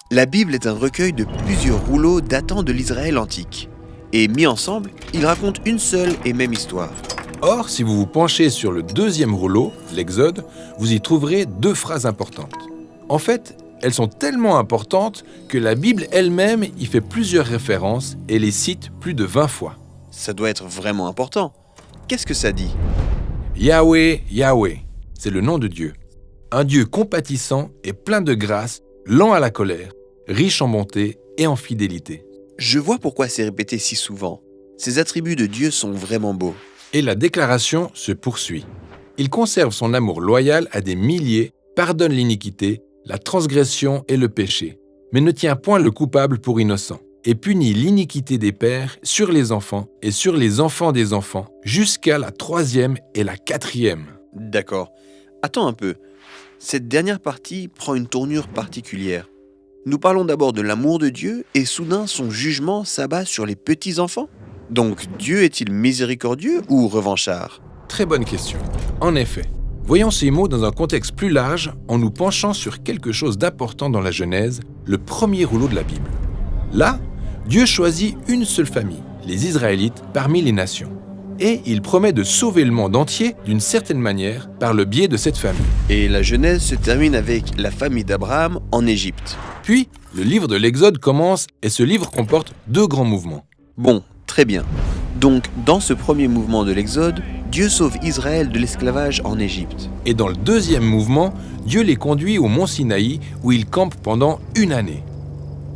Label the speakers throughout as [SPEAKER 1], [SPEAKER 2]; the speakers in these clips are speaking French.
[SPEAKER 1] La Bible est un recueil de plusieurs rouleaux datant de l'Israël antique. Et mis ensemble, ils racontent une seule et même histoire.
[SPEAKER 2] Or, si vous vous penchez sur le deuxième rouleau, l'Exode, vous y trouverez deux phrases importantes. En fait, elles sont tellement importantes que la Bible elle-même y fait plusieurs références et les cite plus de 20 fois.
[SPEAKER 1] Ça doit être vraiment important. Qu'est-ce que ça dit ?
[SPEAKER 2] Yahweh, Yahweh, c'est le nom de Dieu. Un Dieu compatissant et plein de grâce, lent à la colère, riche en bonté et en fidélité.
[SPEAKER 1] Je vois pourquoi c'est répété si souvent. Ces attributs de Dieu sont vraiment beaux.
[SPEAKER 2] Et la déclaration se poursuit. Il conserve son amour loyal à des milliers, pardonne l'iniquité, la transgression et le péché, mais ne tient point le coupable pour innocent, et punit l'iniquité des pères sur les enfants et sur les enfants des enfants, jusqu'à la 3e et la 4e.
[SPEAKER 1] D'accord. Attends un peu. Cette dernière partie prend une tournure particulière. Nous parlons d'abord de l'amour de Dieu et soudain son jugement s'abat sur les petits-enfants. Donc Dieu est-il miséricordieux ou revanchard ?
[SPEAKER 2] Très bonne question. En effet, voyons ces mots dans un contexte plus large en nous penchant sur quelque chose d'important dans la Genèse, le premier rouleau de la Bible. Là, Dieu choisit une seule famille, les Israélites, parmi les nations. Et il promet de sauver le monde entier d'une certaine manière par le biais de cette famille.
[SPEAKER 1] Et la Genèse se termine avec la famille d'Abraham en Égypte.
[SPEAKER 2] Puis, le livre de l'Exode commence et ce livre comporte deux grands mouvements.
[SPEAKER 1] Bon, très bien. Donc, dans ce premier mouvement de l'Exode, Dieu sauve Israël de l'esclavage en Égypte.
[SPEAKER 2] Et dans le deuxième mouvement, Dieu les conduit au mont Sinaï où ils campent pendant 1 année.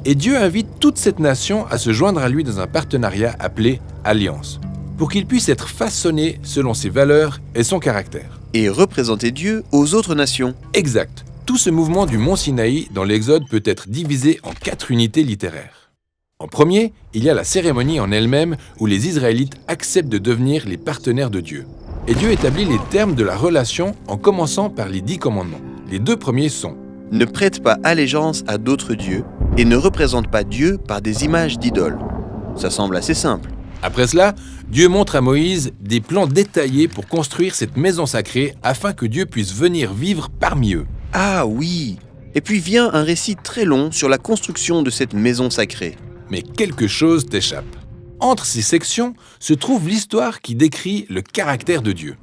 [SPEAKER 2] Et Dieu invite toute cette nation à se joindre à lui dans un partenariat appelé Alliance, pour qu'ils puissent être façonnés selon ses valeurs et son caractère.
[SPEAKER 1] Et représenter Dieu aux autres nations.
[SPEAKER 2] Exact. Tout ce mouvement du mont Sinaï dans l'Exode peut être divisé en 4 unités littéraires. En premier, il y a la cérémonie en elle-même où les Israélites acceptent de devenir les partenaires de Dieu. Et Dieu établit les termes de la relation en commençant par les 10 commandements. Les 2 premiers sont «
[SPEAKER 1] Ne prête pas allégeance à d'autres dieux et ne représente pas Dieu par des images d'idoles. » Ça semble assez simple.
[SPEAKER 2] Après cela, Dieu montre à Moïse des plans détaillés pour construire cette maison sacrée afin que Dieu puisse venir vivre parmi eux.
[SPEAKER 1] Ah oui. Et puis vient un récit très long sur la construction de cette maison sacrée.
[SPEAKER 2] Mais quelque chose t'échappe. Entre ces sections se trouve l'histoire qui décrit le caractère de Dieu.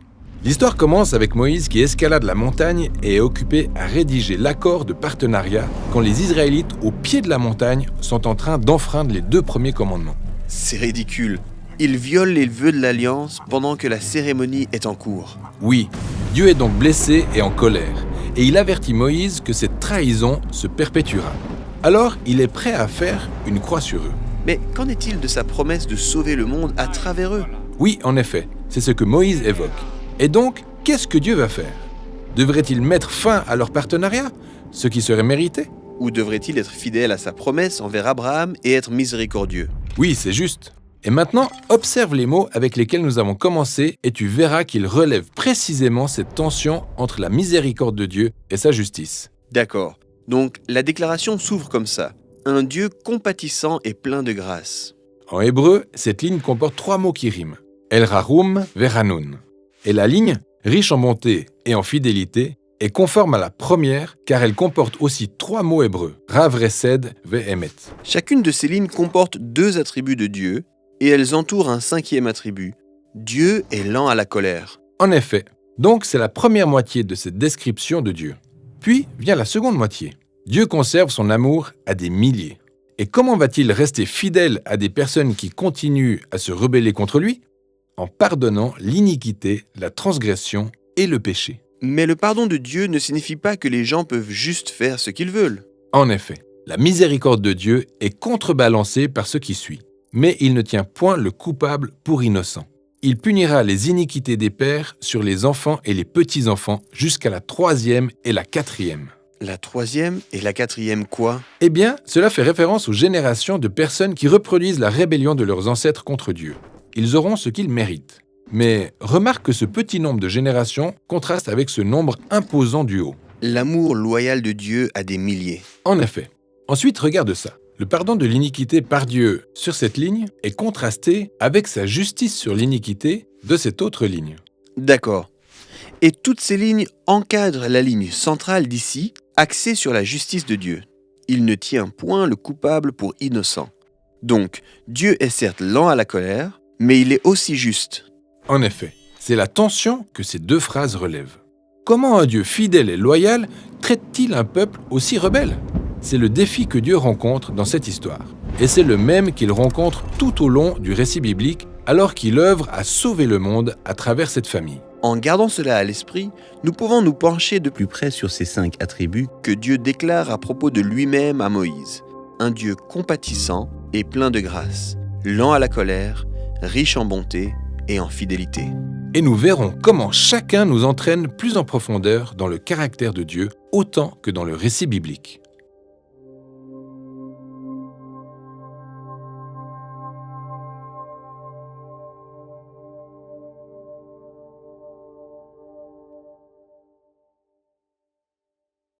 [SPEAKER 2] L'histoire commence avec Moïse qui escalade la montagne et est occupé à rédiger l'accord de partenariat quand les Israélites, au pied de la montagne, sont en train d'enfreindre les 2 premiers commandements.
[SPEAKER 1] C'est ridicule. Il viole les vœux de l'alliance pendant que la cérémonie est en cours.
[SPEAKER 2] Oui, Dieu est donc blessé et en colère, et il avertit Moïse que cette trahison se perpétuera. Alors, il est prêt à faire une croix sur eux.
[SPEAKER 1] Mais qu'en est-il de sa promesse de sauver le monde à travers eux ?
[SPEAKER 2] Oui, en effet, c'est ce que Moïse évoque. Et donc, qu'est-ce que Dieu va faire ? Devrait-il mettre fin à leur partenariat, ce qui serait mérité ?
[SPEAKER 1] Ou devrait-il être fidèle à sa promesse envers Abraham et être miséricordieux ?
[SPEAKER 2] Oui, c'est juste. Et maintenant, observe les mots avec lesquels nous avons commencé et tu verras qu'ils relèvent précisément cette tension entre la miséricorde de Dieu et sa justice.
[SPEAKER 1] D'accord. Donc, la déclaration s'ouvre comme ça. Un Dieu compatissant et plein de grâce.
[SPEAKER 2] En hébreu, cette ligne comporte 3 mots qui riment. El Rarum Veranun. Et la ligne, riche en bonté et en fidélité, est conforme à la première car elle comporte aussi 3 mots hébreux. Rav Resed Vehemet.
[SPEAKER 1] Chacune de ces lignes comporte 2 attributs de Dieu et elles entourent un 5e attribut. Dieu est lent à la colère.
[SPEAKER 2] En effet, donc c'est la première moitié de cette description de Dieu. Puis vient la seconde moitié. Dieu conserve son amour à des milliers. Et comment va-t-il rester fidèle à des personnes qui continuent à se rebeller contre lui ? En pardonnant l'iniquité, la transgression et le péché.
[SPEAKER 1] Mais le pardon de Dieu ne signifie pas que les gens peuvent juste faire ce qu'ils veulent.
[SPEAKER 2] En effet, la miséricorde de Dieu est contrebalancée par ce qui suit. Mais il ne tient point le coupable pour innocent. Il punira les iniquités des pères sur les enfants et les petits-enfants jusqu'à la 3e et la 4e.
[SPEAKER 1] La 3e et la 4e quoi ?
[SPEAKER 2] Eh bien, cela fait référence aux générations de personnes qui reproduisent la rébellion de leurs ancêtres contre Dieu. Ils auront ce qu'ils méritent. Mais remarque que ce petit nombre de générations contraste avec ce nombre imposant du haut.
[SPEAKER 1] L'amour loyal de Dieu a des milliers.
[SPEAKER 2] En effet. Ensuite, regarde ça. Le pardon de l'iniquité par Dieu sur cette ligne est contrasté avec sa justice sur l'iniquité de cette autre ligne.
[SPEAKER 1] D'accord. Et toutes ces lignes encadrent la ligne centrale d'ici, axée sur la justice de Dieu. il ne tient point le coupable pour innocent. Donc, Dieu est certes lent à la colère, mais il est aussi juste.
[SPEAKER 2] En effet, c'est la tension que ces deux phrases relèvent. Comment un Dieu fidèle et loyal traite-t-il un peuple aussi rebelle ? C'est le défi que Dieu rencontre dans cette histoire. Et c'est le même qu'il rencontre tout au long du récit biblique alors qu'il œuvre à sauver le monde à travers cette famille.
[SPEAKER 1] En gardant cela à l'esprit, nous pouvons nous pencher de plus près sur ces 5 attributs que Dieu déclare à propos de lui-même à Moïse. Un Dieu compatissant et plein de grâce, lent à la colère, riche en bonté et en fidélité.
[SPEAKER 2] Et nous verrons comment chacun nous entraîne plus en profondeur dans le caractère de Dieu autant que dans le récit biblique.